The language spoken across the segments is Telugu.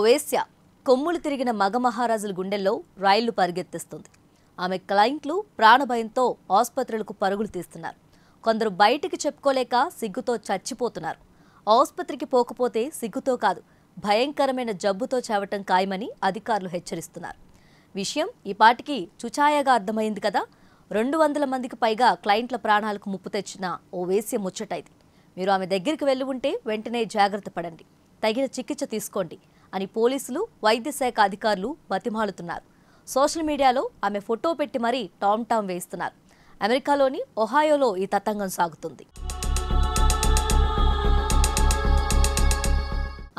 వేశ్య కొమ్ములు తిరిగిన మగ మహారాజుల గుండెల్లో రైళ్లు పరిగెత్తిస్తుంది. ఆమె క్లయింట్లు ప్రాణభయంతో ఆసుపత్రులకు పరుగులు తీస్తున్నారు. కొందరు బయటికి చెప్పుకోలేక సిగ్గుతో చచ్చిపోతున్నారు. ఆసుపత్రికి పోకపోతే సిగ్గుతో కాదు, భయంకరమైన జబ్బుతో చావటం ఖాయమని అధికారులు హెచ్చరిస్తున్నారు. విషయం ఈ పాటికి చుచాయాగా అర్థమైంది కదా. 200 మందికి పైగా క్లయింట్ల ప్రాణాలకు ముప్పు తెచ్చిన ఓ వేశ్య ముచ్చట ఇది. మీరు ఆమె దగ్గరికి వెళ్ళి ఉంటే వెంటనే జాగ్రత్త పడండి, తగిన చికిత్స తీసుకోండి అని పోలీసులు, వైద్య శాఖ అధికారులు బతిమాలుతున్నారు. సోషల్ మీడియాలో ఆమె ఫోటో పెట్టి మరీ టామ్ వేస్తున్నారు. అమెరికాలోని ఒహాయోలో ఈ తతంగం సాగుతుంది.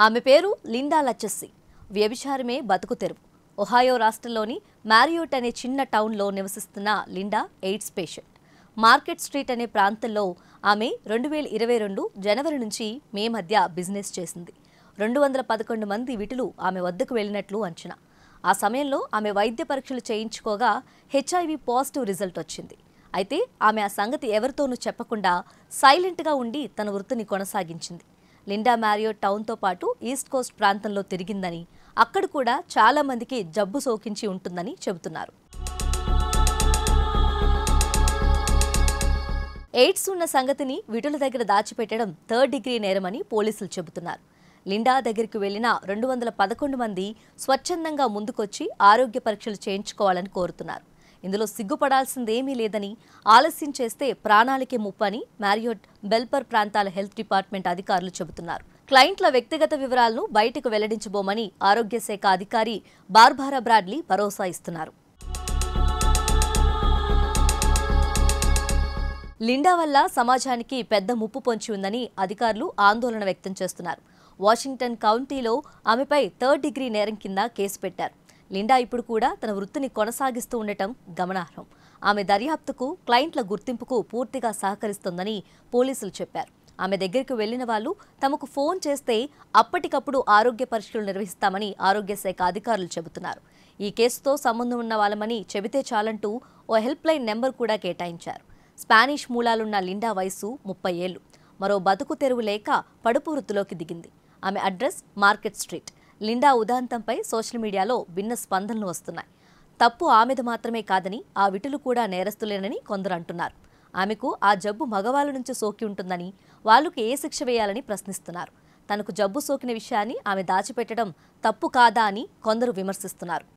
ఆమె పేరు లిండా లచెస్సీ. వ్యభిచారమే బతుకు తెరువు. ఒహాయో రాష్ట్రంలోని మ్యారియోట్ అనే చిన్న టౌన్లో నివసిస్తున్న Linda AIDS patient. Market street అనే ప్రాంతంలో ఆమె 2022 జనవరి నుంచి మే మధ్య బిజినెస్ చేసింది. 211 మంది విటులు ఆమె వద్దకు వెళ్ళినట్లు అంచనా. ఆ సమయంలో ఆమె వైద్య పరీక్షలు చేయించుకోగా HIV పాజిటివ్ రిజల్ట్ వచ్చింది. అయితే ఆమె ఆ సంగతి ఎవరితోనూ చెప్పకుండా సైలెంట్గా ఉండి తన వృత్తిని కొనసాగించింది. లిండా మ్యారియోట్ టౌన్తో పాటు ఈస్ట్ కోస్ట్ ప్రాంతంలో తిరిగిందని, అక్కడ కూడా చాలా మందికి జబ్బు సోకించి ఉంటుందని చెబుతున్నారు. ఎయిడ్స్ ఉన్న సంగతిని విటుల దగ్గర దాచిపెట్టడం 3rd డిగ్రీ నేరమని పోలీసులు చెబుతున్నారు. లిండా దగ్గరికి వెళ్లిన 211 మంది స్వచ్ఛందంగా ముందుకొచ్చి ఆరోగ్య పరీక్షలు చేయించుకోవాలని కోరుతున్నారు. ఇందులో సిగ్గుపడాల్సిందేమీ లేదని, ఆలస్యం చేస్తే ప్రాణాలకే ముప్పని మ్యారియోట్ బెల్పర్ ప్రాంతాల హెల్త్ డిపార్ట్మెంట్ అధికారులు చెబుతున్నారు. క్లయింట్ల వ్యక్తిగత వివరాలను బయటకు వెల్లడించబోమని ఆరోగ్య శాఖ అధికారి బార్బారా బ్రాడ్లీ భరోసా ఇస్తున్నారు. లిండా వల్ల సమాజానికి పెద్ద ముప్పు పొంచి ఉందని అధికారులు ఆందోళన వ్యక్తం చేస్తున్నారు. వాషింగ్టన్ కౌంటీలో ఆమెపై 3rd డిగ్రీ నేరం కింద కేసు పెట్టారు. లిండా ఇప్పుడు కూడా తన వృత్తిని కొనసాగిస్తూ ఉండటం గమనార్హం. ఆమె దర్యాప్తుకు, క్లయింట్ల గుర్తింపుకు పూర్తిగా సహకరిస్తోందని పోలీసులు చెప్పారు. ఆమె దగ్గరికి వెళ్లిన వాళ్ళు తమకు ఫోన్ చేస్తే అప్పటికప్పుడు ఆరోగ్య పరీక్షలు నిర్వహిస్తామని ఆరోగ్య శాఖ అధికారులు చెబుతున్నారు. ఈ కేసుతో సంబంధం ఉన్న వాళ్ళమని చెబితే చాలంటూ ఓ హెల్ప్ లైన్ నెంబర్ కూడా కేటాయించారు. స్పానిష్ మూలాలున్న లిండా వయసు 30 ఏళ్లు. మరో బతుకు తెరువు లేక పడుపు వృత్తిలోకి దిగింది. ఆమె అడ్రస్ మార్కెట్ స్ట్రీట్. లిండా ఉదాంతంపై సోషల్ మీడియాలో భిన్న స్పందనలు వస్తున్నాయి. తప్పు ఆమెది మాత్రమే కాదని, ఆ విటులు కూడా నేరస్తులేనని కొందరు అంటున్నారు. ఆమెకు ఆ జబ్బు మగవాళ్ళ నుంచి సోకి ఉంటుందని, వాళ్ళకు ఏ శిక్ష వేయాలని ప్రశ్నిస్తున్నారు. తనకు జబ్బు సోకిన విషయాన్ని ఆమె దాచిపెట్టడం తప్పు కాదా అని కొందరు విమర్శిస్తున్నారు.